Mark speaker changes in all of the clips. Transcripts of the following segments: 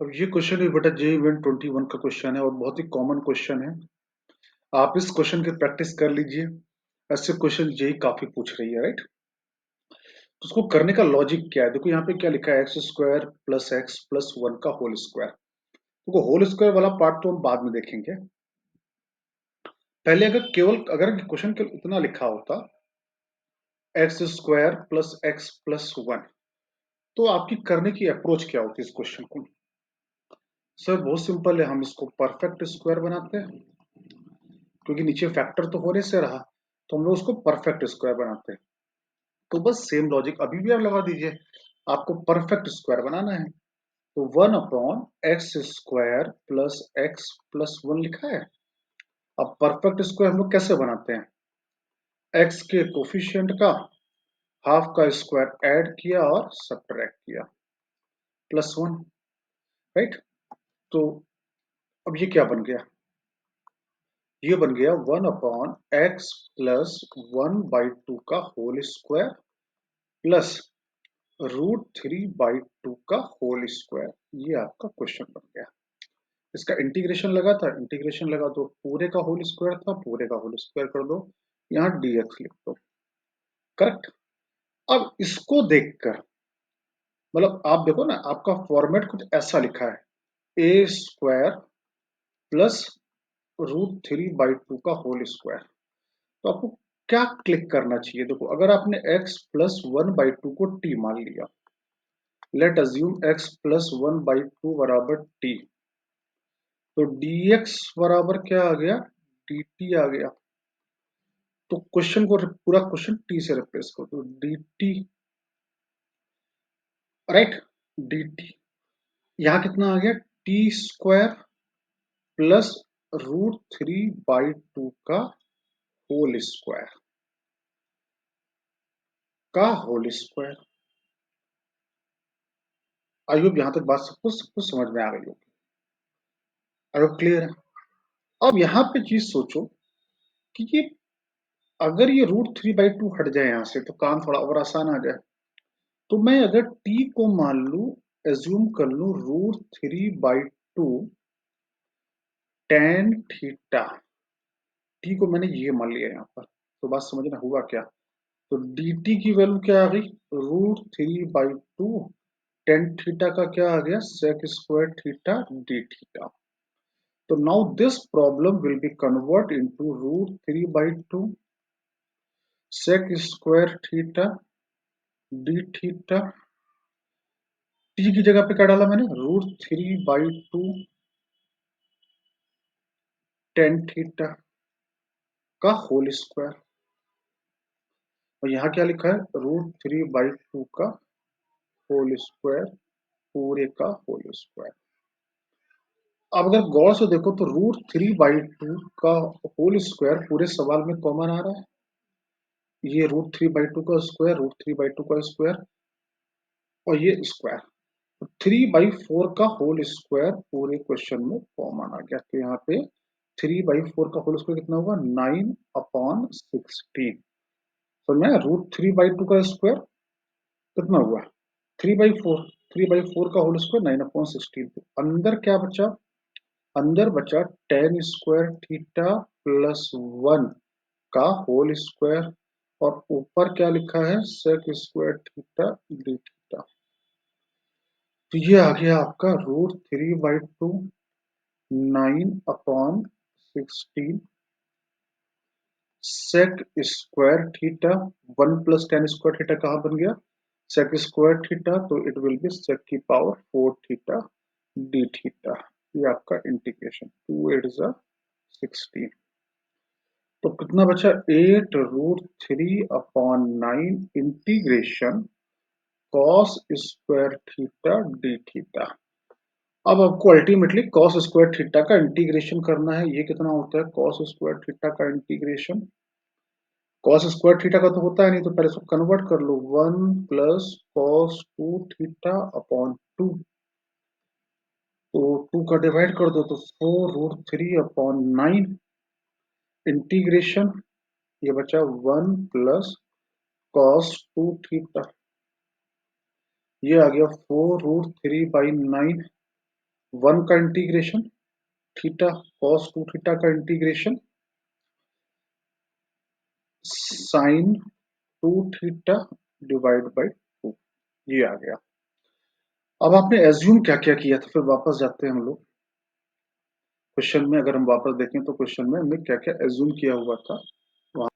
Speaker 1: अब ये क्वेश्चन भी बेटा जे इवेंट 21 का क्वेश्चन है और बहुत ही कॉमन क्वेश्चन है। आप इस क्वेश्चन की प्रैक्टिस कर लीजिए। ऐसे क्वेश्चन जेई काफी पूछ रही है, राइट? तो उसको करने का लॉजिक क्या है? देखो यहाँ पे क्या लिखा है, x square plus x plus one का होल स्क्वायर। देखो होल स्क्वायर वाला पार्ट तो हम बाद में देखेंगे। पहले अगर क्वेश्चन केवल इतना लिखा होता, x square plus x plus one, तो आपकी करने की अप्रोच क्या होती है इस क्वेश्चन को? सर बहुत सिंपल है, हम इसको परफेक्ट स्क्वायर बनाते हैं, क्योंकि नीचे फैक्टर तो होने से रहा, तो हम लोग उसको परफेक्ट स्क्वायर बनाते हैं। तो बस सेम लॉजिक अभी भी आप लगा दीजिए। आपको परफेक्ट स्क्वायर बनाना है, तो one upon x square plus one लिखा है। अब परफेक्ट स्क्वायर हम लोग कैसे बनाते हैं? एक्स के कोफिशिएंट का हाफ का स्क्वायर ऐड किया और सब्ट्रैक्ट किया, प्लस वन, राइट? तो अब ये क्या बन गया? ये बन गया one upon x plus one by two का होल स्क्वायर प्लस √3/2 का होल स्क्वायर। ये आपका क्वेश्चन बन गया। इसका इंटीग्रेशन लगा था, इंटीग्रेशन लगा दो, पूरे का होल स्क्वायर था, पूरे का होल स्क्वायर कर दो, यहाँ dx लिख दो। करेक्ट। अब इसको देखकर, मतलब आप देखो ना, आपका फॉर्मेट कुछ ऐसा लिखा है, ए स्क्वायर प्लस √3/2 का होल स्क्वायर। तो आपको क्या क्लिक करना चाहिए? देखो अगर आपने x प्लस 1/2 को t मान लिया, लेट अज्यूम x प्लस 1/2 बराबर t, तो dx बराबर क्या आ गया? dt आ गया। तो क्वेश्चन को पूरा क्वेश्चन t से रिप्लेस कर दो, dt, राइट? dt यहाँ कितना आ गया? t स्क्वायर प्लस √3/2 का होल स्क्वायर का होल स्क्वायर। आई होप यहाँ तक बात सब कुछ समझ में आ गई होगी। आई होप क्लियर है। अब यहाँ पे चीज सोचो कि ये अगर ये √3/2 हट जाए यहाँ से, तो काम थोड़ा और आसान आ जाए। तो मैं अगर t को मान लू, एज्यूम कर लू √3/2 टेन थीटा, t को मैंने ये मान लिया यहाँ पर, तो बात समझना हुआ क्या? तो dt की वैल्यू क्या आ गई? √3/2 टेन थीटा का क्या आ गया? Sec square theta d theta. तो now this problem will be convert into √3/2 sec square theta d theta. T की जगह पे क्या डाला मैंने? √3/2 टेन थीटा का होल स्क्वायर। और यहाँ क्या लिखा है? √3/2 का होल स्क्वायर, पूरे का होल स्क्वायर। अब अगर गौर से देखो तो √3/2 का होल स्क्वायर पूरे सवाल में कॉमन आ रहा है। ये √3/2 का स्क्वायर, √3/2 का स्क्वायर, और ये स्क्वायर, 3/4 का होल स्क्वायर पूरे क्वेश्चन में कॉमन आ गया। तो यहाँ पे 3/4 का होल स्क्वायर कितना होगा? 9/16। तो मैं √3/2 का स्क्वायर कितना हुआ? 3/4, 3/4 का होल स्क्वायर 9/16। तो अंदर क्या बचा? अंदर बचा tan square theta plus one का होल स्क्वायर, और ऊपर क्या लिखा है? Sec square theta d theta. तो ये आ गया आपका √3/2 9/16 sec square theta. One plus tan square theta कहाँ बन गया? सेक स्क्वायर थीटा, तो इट विल बी सेक की पावर 4 थीटा डी थीटा। ये आपका इंटीग्रेशन, 2 8 16। तो कितना बचा? 8√3/9 integration cos square theta d theta. अब आपको अल्टीमेटली कॉस स्क्वायर थीटा का इंटीग्रेशन करना है। ये कितना होता है कॉस स्क्वायर थीटा का इंटीग्रेशन? कॉस स्क्वायर थीटा का तो होता है नहीं, तो पहले इसको कन्वर्ट कर लो, 1 प्लस कॉस 2 थीटा अपॉन 2। तो 2 का डिवाइड कर दो, तो 4√3/9 इंटीग्रेशन, ये बचा 1 प्लस कॉस 2 थीटा। ये आ गया 4√3/9 वन का integration theta cos two theta का integration sine two theta divide by two, ये आ गया। अब आपने एज्यूम क्या क्या किया था, फिर वापस जाते हैं हम लोग क्वेश्चन में। अगर हम वापस देखें तो क्वेश्चन में हमने क्या क्या एज्यूम किया हुआ था वहां।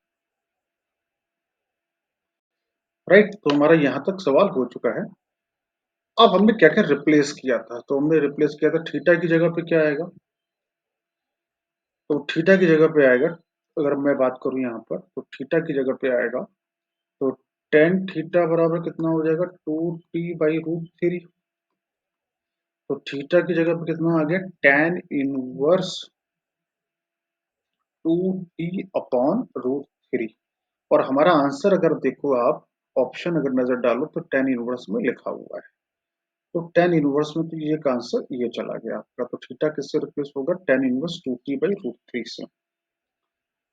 Speaker 1: राइट, तो हमारा यहां तक सवाल हो चुका है। अब हमने क्या क्या रिप्लेस किया था, तो हमने रिप्लेस किया था थीटा की जगह पे क्या आएगा, तो थीटा की जगह पे आएगा, अगर मैं बात करूं यहाँ पर तो थीटा की जगह पे आएगा, तो टेन थीटा बराबर कितना हो जाएगा, 2t/√3। तो थीटा की जगह पे कितना आ गया, tan इनवर्स 2t/√3। और हमारा आंसर अगर देखो आप, ऑप्शन अगर नजर डालो तो tan इनवर्स में लिखा हुआ है। तो tan इनवर्स में तो ये का आंसर ये चला गया आपका। तो थीटा किससे रिप्लेस होगा, tan इनवर्स 2t/√3 से।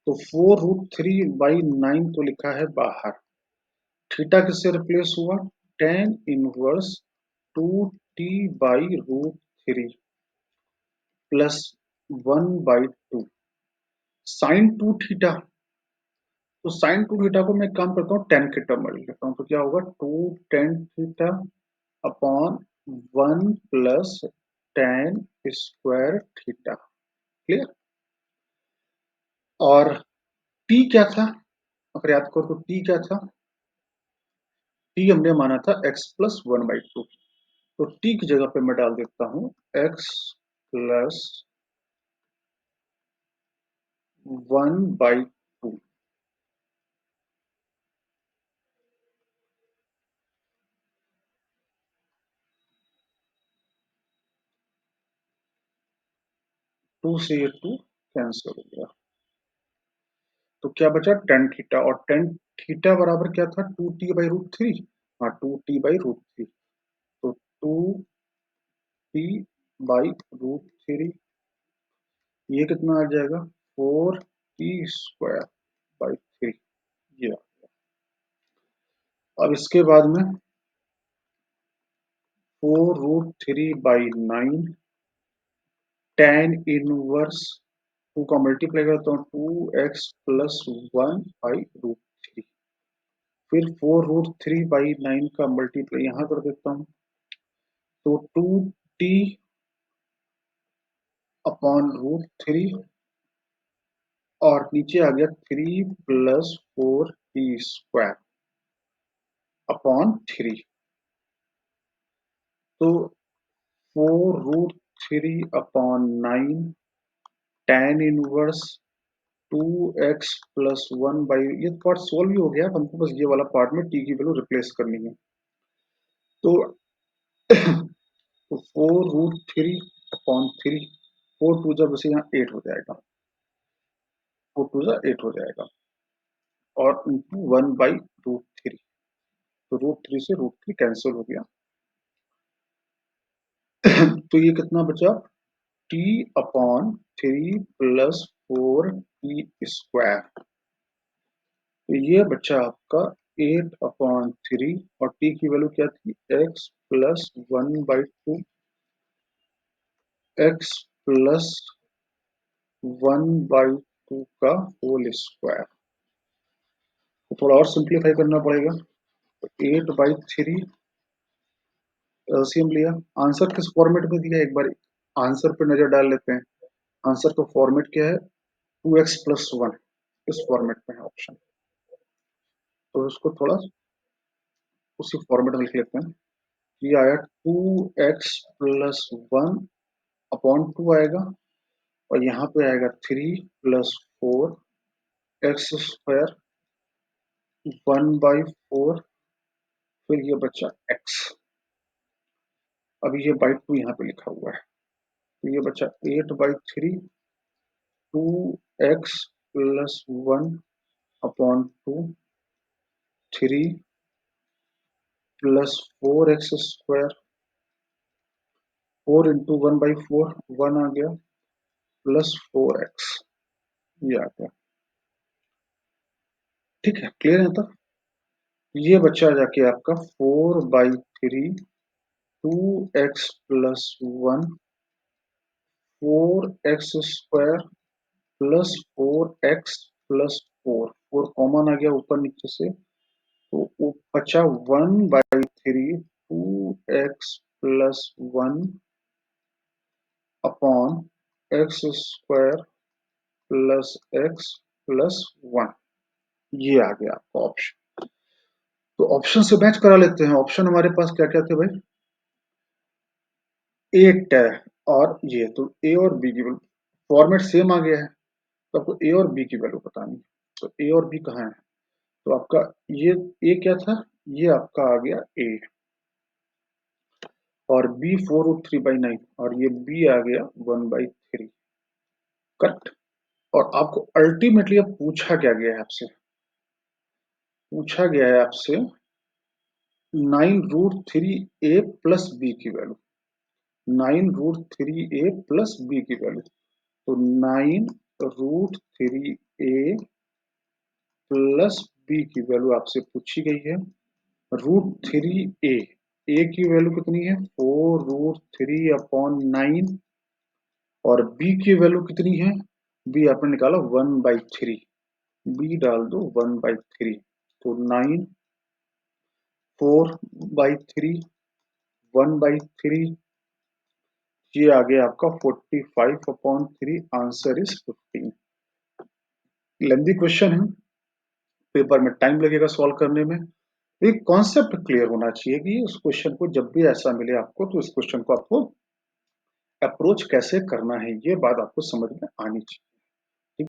Speaker 1: तो 4√3/9 तो लिखा है बाहर। थीटा किससे रिप्लेस हुआ, tan inverse 2t/√3 plus 1/2 sign two theta. तो साइन टू थीटा को मैं एक काम करता हूँ, टेन के टर्म में लिख लेता हूँ, तो क्या होगा, 2 tan theta upon 1 plus tan square theta. Clear. और टी क्या था, अगर याद करो तो टी क्या था, टी हमने माना था x+1/2। तो टी की जगह पे मैं डाल देता हूँ x+1/2। 2 से ये 2 कैंसिल हो गया, तो क्या बचा टेन थीटा। और टेन थीटा बराबर क्या था, 2t/√3। हाँ, 2t/√3। तो 2t/√3, ये कितना आ जाएगा, 4t² बाई 3। ये अब इसके बाद में 4√3/9 tan इनवर्स 2 का मल्टीप्लाई करता हूँ, 2x+1/√3। फिर 4√3/9 का मल्टीप्लाई यहाँ कर देता हूँ, तो 2t/√3, और नीचे आ गया 3+4t² अपॉन 3। तो 4√3/9 tan इनवर्स 2x+1 ये पार्ट सोल्व ही हो गया। अब हमको बस ये वाला पार्ट में टी की वैल्यू रिप्लेस करनी है। तो 4√3/3, 4 टू जब इसे यहाँ 8 हो जाएगा, 4 टू 8 हो जाएगा, और इंटू 1/√3। तो √3 से √3 कैंसिल हो गया। तो ये कितना बचा, t/3 + 4t²। तो ये बच्चा आपका 8/3, और टी की वैल्यू क्या थी, x+1/2, x+1/2 का होल स्क्वायर। तो थोड़ा और सिंप्लीफाई करना पड़ेगा, तो 8/3 एलसीएम लिया। आंसर किस फॉर्मेट में दिया है, एक बार आंसर पे नजर डाल लेते हैं। आंसर का फॉर्मेट क्या है, 2x+1, इस फॉर्मेट में है ऑप्शन। तो इसको थोड़ा उसी फॉर्मेट में लिख लेते हैं। ये आया 2x+1/2 आएगा, और यहाँ पे आएगा 3+4 x², 1/4, फिर ये बचा x। अभी ये बाई 2 यहाँ पे लिखा हुआ है, तो ये बचा 8/3, 2x+1/2, 3+4 x², 4 इंटू 1/4, 1 आ गया, +4x, ये आ गया। ठीक है, क्लियर है। तो ये बच्चा जाके आपका 4/3, 2x+1 4x² plus 4x+4, 4 common आ गया ऊपर नीचे से, तो वो बचा 1/3 2x+1 upon x² plus x+1। ये आ गया आपका ऑप्शन। तो ऑप्शन से मैच करा लेते हैं। ऑप्शन हमारे पास क्या क्या थे भाई? 8 है और ये, तो ए और बी की वैल्यू फॉर्मेट सेम आ गया है, तो आपको ए और बी की वैल्यू बतानी है। तो ए और बी कहाँ है? तो आपका ये ए क्या था? ये आपका आ गया ए, और बी 4√3/9, और ये बी आ गया 1/3। करेक्ट। और आपको अल्टीमेटली अब पूछा क्या गया है आपसे? पूछा गया है आपसे 9√3a प्लस बी की वैल्यू, 9√3a प्लस बी की वैल्यू। तो 9√3a प्लस बी की वैल्यू आपसे पूछी गई है। √3a, ए की वैल्यू कितनी है? 4√3/9, और बी की वैल्यू कितनी है? बी आपने निकाला 1/3, बी डाल दो 1/3, तो 9 4/3 1/3, ये आ गया आपका 45/3, आंसर इज 15। लेंदी क्वेश्चन है, पेपर में टाइम लगेगा सॉल्व करने में। एक कॉन्सेप्ट क्लियर होना चाहिए कि इस क्वेश्चन को जब भी ऐसा मिले आपको, तो इस क्वेश्चन को आपको अप्रोच कैसे करना है, ये बात आपको समझ में आनी चाहिए।